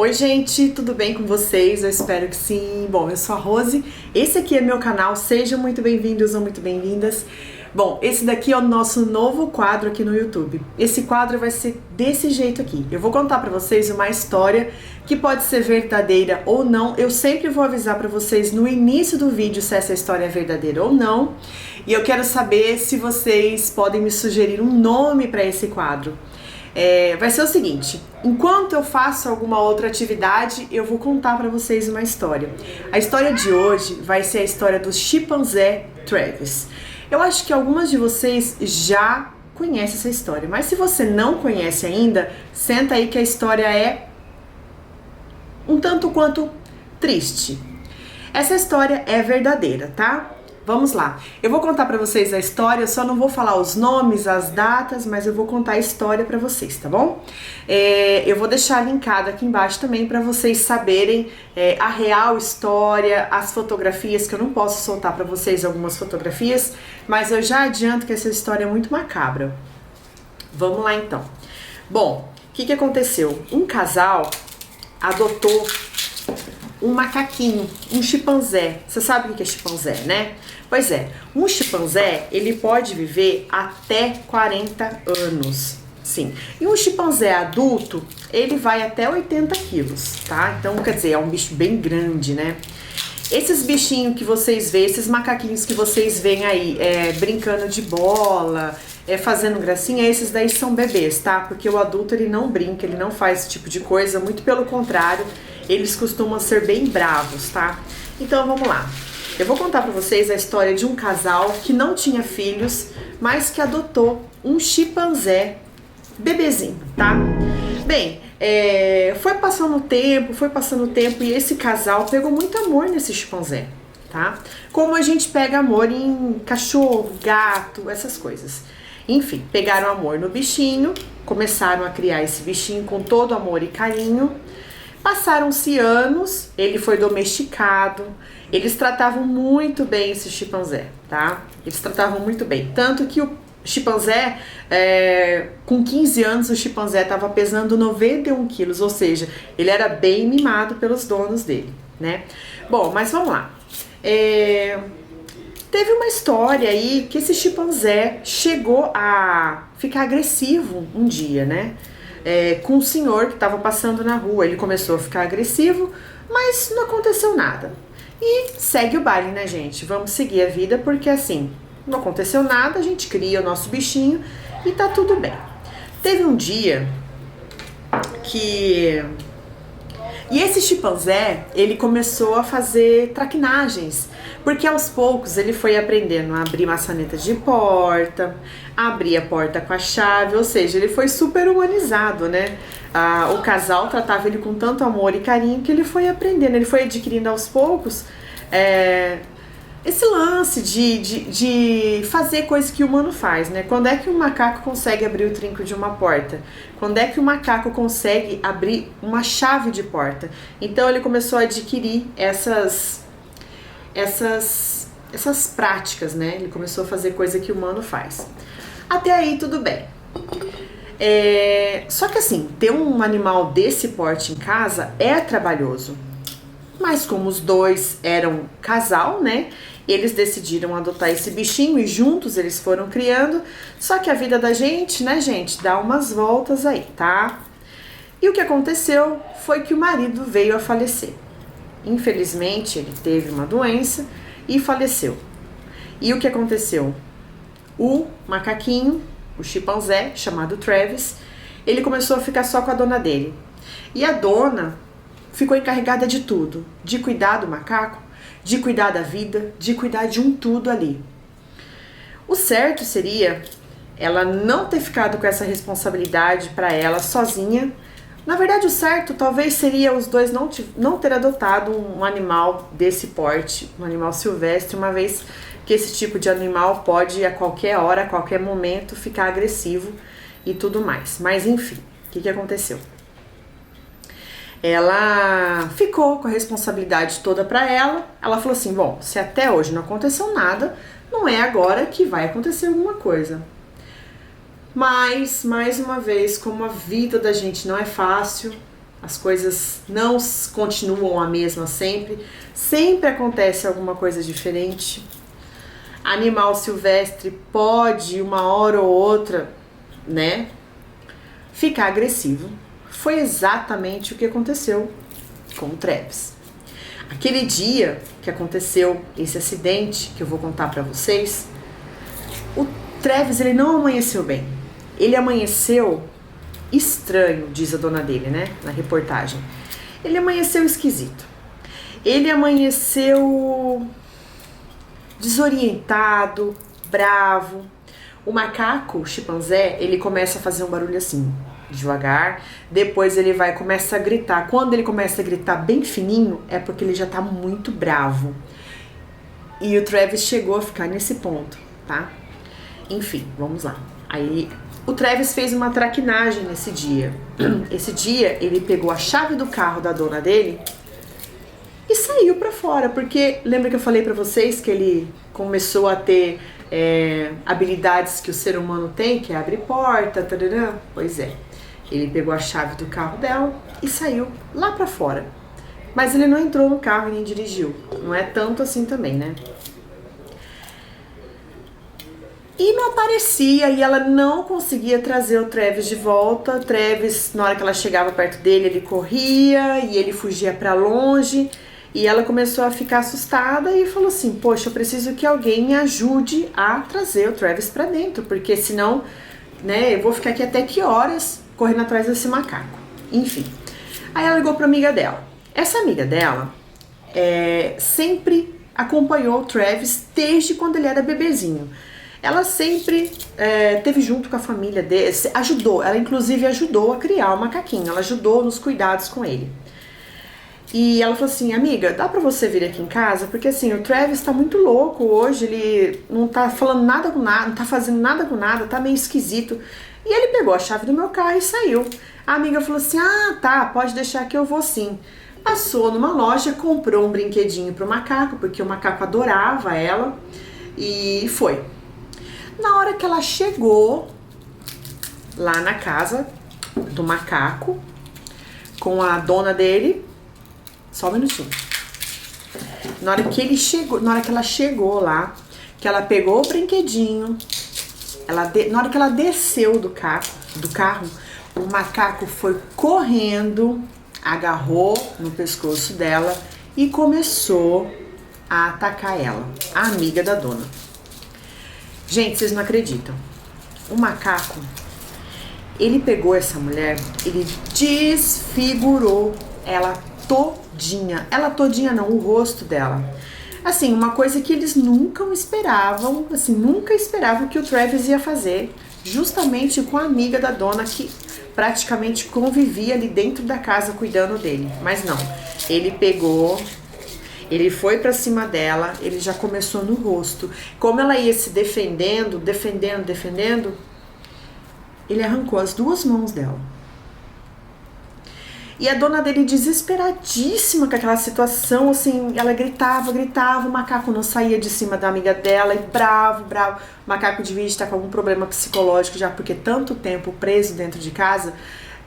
Oi gente, tudo bem com vocês? Eu espero que sim. Bom, eu sou a Rose, esse aqui é meu canal, sejam muito bem-vindos ou muito bem-vindas. Bom, esse daqui é o nosso novo quadro aqui no YouTube. Esse quadro vai ser desse jeito aqui. Eu vou contar pra vocês uma história que pode ser verdadeira ou não. Eu sempre vou avisar pra vocês no início do vídeo se essa história é verdadeira ou não. E eu quero saber se vocês podem me sugerir um nome pra esse quadro. Vai ser o seguinte, enquanto eu faço alguma outra atividade, eu vou contar pra vocês uma história. A história de hoje vai ser a história do chimpanzé Travis. Eu acho que algumas de vocês já conhecem essa história, mas se você não conhece ainda, senta aí que a história é um tanto quanto triste. Essa história é verdadeira, tá? Vamos lá, eu vou contar pra vocês a história, eu só não vou falar os nomes, as datas, mas eu vou contar a história pra vocês, tá bom? Eu vou deixar linkado aqui embaixo também pra vocês saberem a real história, as fotografias, que eu não posso soltar pra vocês algumas fotografias, mas eu já adianto que essa história é muito macabra. Vamos lá então. Bom, o que aconteceu? Um casal adotou um macaquinho, um chimpanzé. Você sabe o que é chimpanzé, né? Pois é, um chimpanzé, ele pode viver até 40 anos, sim. E um chimpanzé adulto, ele vai até 80 quilos, tá? Então, quer dizer, é um bicho bem grande, né? Esses bichinhos que vocês veem, esses macaquinhos que vocês veem aí, brincando de bola, fazendo gracinha, esses daí são bebês, tá? Porque o adulto, ele não brinca, ele não faz esse tipo de coisa, muito pelo contrário, eles costumam ser bem bravos, tá? Então, vamos lá. Eu vou contar pra vocês a história de um casal que não tinha filhos, mas que adotou um chimpanzé bebezinho, tá? Bem, foi passando o tempo e esse casal pegou muito amor nesse chimpanzé, tá? Como a gente pega amor em cachorro, gato, essas coisas. Enfim, pegaram amor no bichinho, começaram a criar esse bichinho com todo amor e carinho. Passaram-se anos, ele foi domesticado, eles tratavam muito bem esse chimpanzé, tá? Eles tratavam muito bem, tanto que o chimpanzé, com 15 anos, o chimpanzé estava pesando 91 quilos, ou seja, ele era bem mimado pelos donos dele, né? Bom, mas vamos lá. Teve uma história aí que esse chimpanzé chegou a ficar agressivo um dia, né? Com um senhor que estava passando na rua, ele começou a ficar agressivo, mas não aconteceu nada. E segue o baile, né, gente? Vamos seguir a vida, porque assim, não aconteceu nada, a gente cria o nosso bichinho e tá tudo bem. Teve um dia que... E esse chimpanzé, ele começou a fazer traquinagens, porque aos poucos ele foi aprendendo a abrir maçaneta de porta, abrir a porta com a chave, ou seja, ele foi super humanizado, né? O casal tratava ele com tanto amor e carinho que ele foi aprendendo, ele foi adquirindo aos poucos esse lance de fazer coisas que o humano faz, né? Quando é que um macaco consegue abrir o trinco de uma porta? Quando é que o macaco consegue abrir uma chave de porta? Então ele começou a adquirir essas práticas, né? Ele começou a fazer coisa que o humano faz. Até aí tudo bem. Só que assim, ter um animal desse porte em casa é trabalhoso. Mas como os dois eram casal, né? Eles decidiram adotar esse bichinho e juntos eles foram criando. Só que a vida da gente, né, gente, dá umas voltas aí, tá? E o que aconteceu foi que o marido veio a falecer. Infelizmente, ele teve uma doença e faleceu. E o que aconteceu? O macaquinho, o chimpanzé, chamado Travis, ele começou a ficar só com a dona dele. E a dona ficou encarregada de tudo, de cuidar do macaco, de cuidar da vida, de cuidar de um tudo ali. O certo seria ela não ter ficado com essa responsabilidade para ela sozinha. Na verdade, o certo talvez seria os dois não ter adotado um animal desse porte, um animal silvestre, uma vez que esse tipo de animal pode a qualquer hora, a qualquer momento ficar agressivo e tudo mais. Mas enfim, o que aconteceu? Ela ficou com a responsabilidade toda para ela. Ela falou assim, bom, se até hoje não aconteceu nada, não é agora que vai acontecer alguma coisa. Mas, mais uma vez, como a vida da gente não é fácil, as coisas não continuam a mesma sempre, sempre acontece alguma coisa diferente. Animal silvestre pode, uma hora ou outra, né, ficar agressivo. Foi exatamente o que aconteceu com o Travis. Aquele dia que aconteceu esse acidente, que eu vou contar pra vocês, o Travis, ele não amanheceu bem. Ele amanheceu estranho, diz a dona dele, né, na reportagem. Ele amanheceu esquisito. Ele amanheceu desorientado, bravo. O macaco, o chimpanzé, ele começa a fazer um barulho assim, devagar. Depois ele começa a gritar. Quando ele começa a gritar bem fininho, é porque ele já tá muito bravo. E o Travis chegou a ficar nesse ponto, tá? Enfim, vamos lá. Aí o Travis fez uma traquinagem nesse dia. Esse dia ele pegou a chave do carro da dona dele e saiu pra fora, porque lembra que eu falei pra vocês que ele começou a ter habilidades que o ser humano tem, que é abrir porta, tarará? Pois é, ele pegou a chave do carro dela e saiu lá pra fora. Mas ele não entrou no carro e nem dirigiu, não é tanto assim também, né? E não aparecia, e ela não conseguia trazer o Travis de volta. O Travis, na hora que ela chegava perto dele, ele corria e ele fugia pra longe. E ela começou a ficar assustada e falou assim, poxa, eu preciso que alguém me ajude a trazer o Travis pra dentro, porque senão, né, eu vou ficar aqui até que horas correndo atrás desse macaco. Enfim, aí ela ligou pra amiga dela. Essa amiga dela sempre acompanhou o Travis desde quando ele era bebezinho. Ela sempre teve junto com a família dele, ajudou, ela inclusive ajudou a criar o macaquinho, ela ajudou nos cuidados com ele. E ela falou assim, amiga, dá pra você vir aqui em casa? Porque assim, o Travis tá muito louco hoje, ele não tá falando nada com nada, não tá fazendo nada com nada, tá meio esquisito. E ele pegou a chave do meu carro e saiu. A amiga falou assim, ah, tá, pode deixar que eu vou sim. Passou numa loja, comprou um brinquedinho pro macaco, porque o macaco adorava ela, e foi. Na hora que ela chegou lá na casa do macaco, com a dona dele, só um minutinho. Na hora que ela chegou lá, que ela pegou o brinquedinho, na hora que ela desceu do carro, o macaco foi correndo, agarrou no pescoço dela e começou a atacar ela, a amiga da dona. Gente, vocês não acreditam. O macaco, ele pegou essa mulher, ele desfigurou ela todinha. Ela todinha não, o rosto dela. Assim, uma coisa que eles nunca esperavam, assim, nunca esperavam que o Travis ia fazer, justamente com a amiga da dona que praticamente convivia ali dentro da casa cuidando dele. Mas não, ele pegou, ele foi pra cima dela, ele já começou no rosto. Como ela ia se defendendo, ele arrancou as duas mãos dela. E a dona dele desesperadíssima com aquela situação, assim, ela gritava, o macaco não saía de cima da amiga dela, e bravo, o macaco devia estar com algum problema psicológico já, porque tanto tempo preso dentro de casa.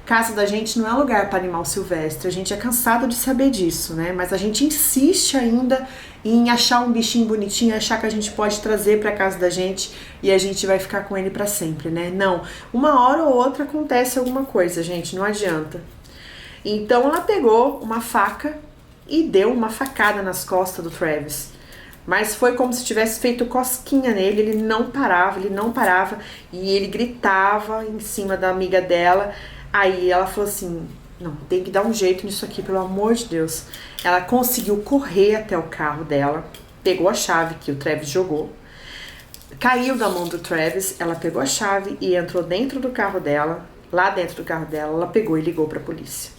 Casa da gente não é lugar para animal silvestre, a gente é cansado de saber disso, né? Mas a gente insiste ainda em achar um bichinho bonitinho, achar que a gente pode trazer para casa da gente e a gente vai ficar com ele para sempre, né? Não, uma hora ou outra acontece alguma coisa, gente, não adianta. Então ela pegou uma faca e deu uma facada nas costas do Travis. Mas foi como se tivesse feito cosquinha nele, ele não parava, e ele gritava em cima da amiga dela. Aí ela falou assim, não, tem que dar um jeito nisso aqui, pelo amor de Deus. Ela conseguiu correr até o carro dela, pegou a chave que o Travis jogou, caiu da mão do Travis, ela pegou a chave e entrou dentro do carro dela. Lá dentro do carro dela, ela pegou e ligou pra polícia.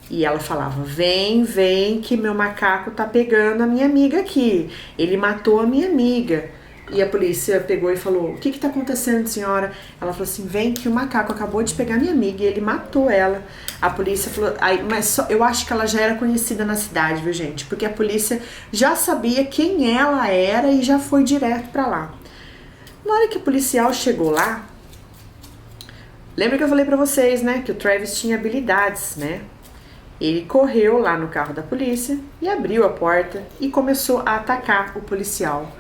E ela falava, vem que meu macaco tá pegando a minha amiga aqui. Ele matou a minha amiga. E a polícia pegou e falou, o que tá acontecendo, senhora? Ela falou assim, vem que o macaco acabou de pegar minha amiga e ele matou ela. A polícia falou, mas eu acho que ela já era conhecida na cidade, viu, gente? Porque a polícia já sabia quem ela era e já foi direto pra lá. Na hora que o policial chegou lá, lembra que eu falei pra vocês, né, que o Travis tinha habilidades, né? Ele correu lá no carro da polícia e abriu a porta e começou a atacar o policial.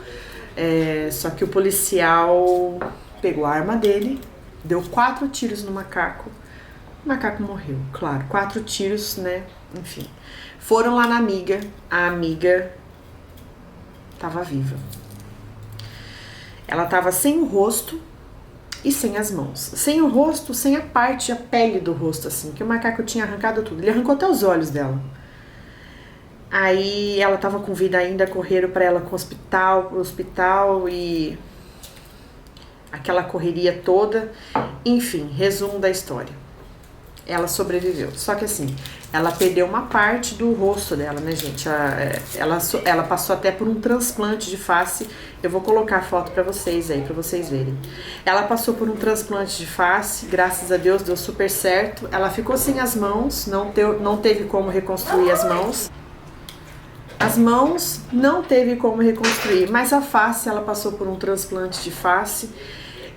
Só que o policial pegou a arma dele, deu 4 tiros no macaco. O macaco morreu, claro, 4 tiros, né? Enfim. Foram lá na amiga, a amiga estava viva. Ela estava sem o rosto e sem as mãos. Sem o rosto, sem a pele do rosto, assim, que o macaco tinha arrancado tudo. Ele arrancou até os olhos dela. Aí ela estava com vida ainda, correram para ela pro hospital e aquela correria toda. Enfim, resumo da história. Ela sobreviveu. Só que assim, ela perdeu uma parte do rosto dela, né, gente? Ela passou até por um transplante de face. Eu vou colocar a foto pra vocês aí, pra vocês verem. Ela passou por um transplante de face, graças a Deus deu super certo. Ela ficou sem as mãos, não teve como reconstruir as mãos. As mãos não teve como reconstruir, mas a face, ela passou por um transplante de face.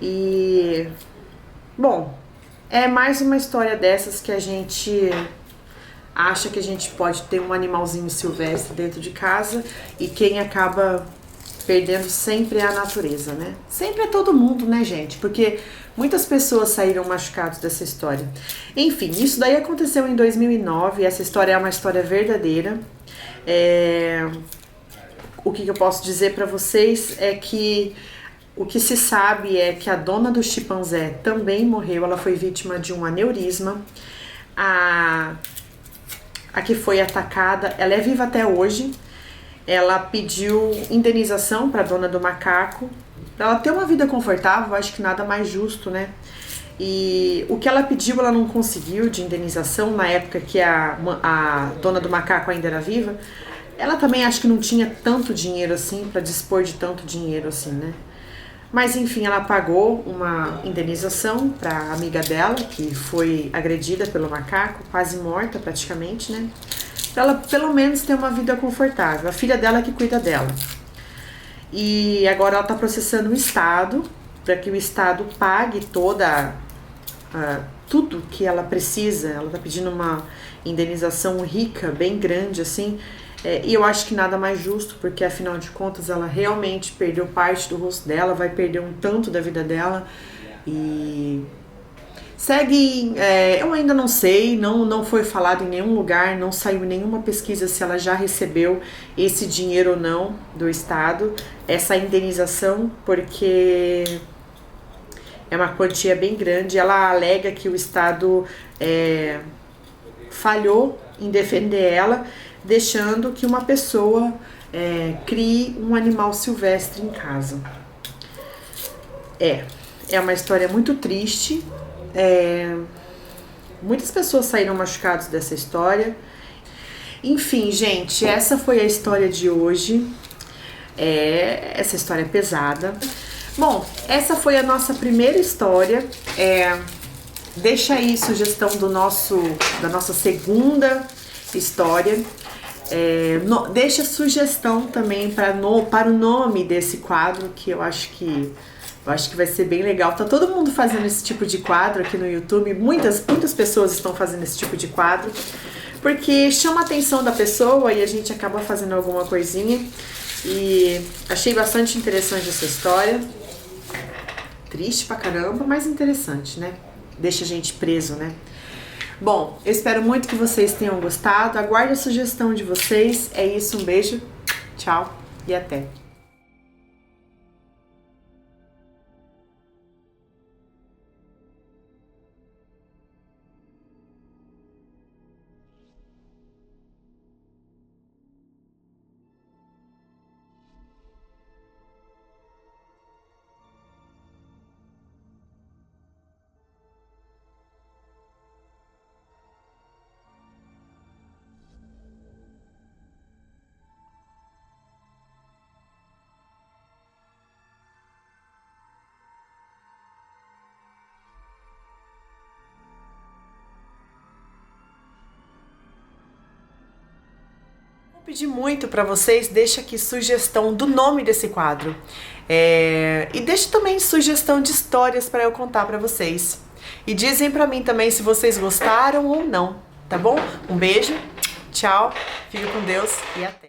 E, bom, é mais uma história dessas que a gente acha que a gente pode ter um animalzinho silvestre dentro de casa e quem acaba perdendo sempre é a natureza, né? Sempre é todo mundo, né, gente? Porque muitas pessoas saíram machucadas dessa história. Enfim, isso daí aconteceu em 2009, essa história é uma história verdadeira. O que eu posso dizer pra vocês é que o que se sabe é que a dona do chimpanzé também morreu, ela foi vítima de um aneurisma. A que foi atacada, ela é viva até hoje. Ela pediu indenização para a dona do macaco, para ela ter uma vida confortável, acho que nada mais justo, né? E o que ela pediu, ela não conseguiu de indenização na época que a dona do macaco ainda era viva. Ela também acho que não tinha tanto dinheiro assim, para dispor de tanto dinheiro assim, né? Mas enfim, ela pagou uma indenização para a amiga dela, que foi agredida pelo macaco, quase morta praticamente, né? Pra ela pelo menos ter uma vida confortável. A filha dela que cuida dela. E agora ela tá processando o Estado, para que o Estado pague tudo que ela precisa. Ela tá pedindo uma indenização rica, bem grande, assim. E eu acho que nada mais justo, porque afinal de contas ela realmente perdeu parte do rosto dela, vai perder um tanto da vida dela e segue, eu ainda não sei, não foi falado em nenhum lugar, não saiu nenhuma pesquisa se ela já recebeu esse dinheiro ou não do Estado, essa indenização, porque é uma quantia bem grande. Ela alega que o Estado falhou em defender ela, deixando que uma pessoa crie um animal silvestre em casa. É uma história muito triste. Muitas pessoas saíram machucadas dessa história. Enfim, gente, essa foi a história de hoje. Essa história é pesada. Bom, essa foi a nossa primeira história. Deixa aí sugestão da nossa segunda história. Deixa sugestão também para o nome desse quadro, que eu acho que vai ser bem legal. Tá todo mundo fazendo esse tipo de quadro aqui no YouTube. Muitas pessoas estão fazendo esse tipo de quadro, porque chama a atenção da pessoa e a gente acaba fazendo alguma coisinha. E achei bastante interessante essa história. Triste pra caramba, mas interessante, né? Deixa a gente preso, né? Bom, eu espero muito que vocês tenham gostado. Aguardo a sugestão de vocês. É isso, um beijo, tchau e até. Vou pedir muito para vocês, deixa aqui sugestão do nome desse quadro. E deixa também sugestão de histórias para eu contar para vocês. E dizem para mim também se vocês gostaram ou não. tá bom? Um beijo, tchau, fica com Deus e até!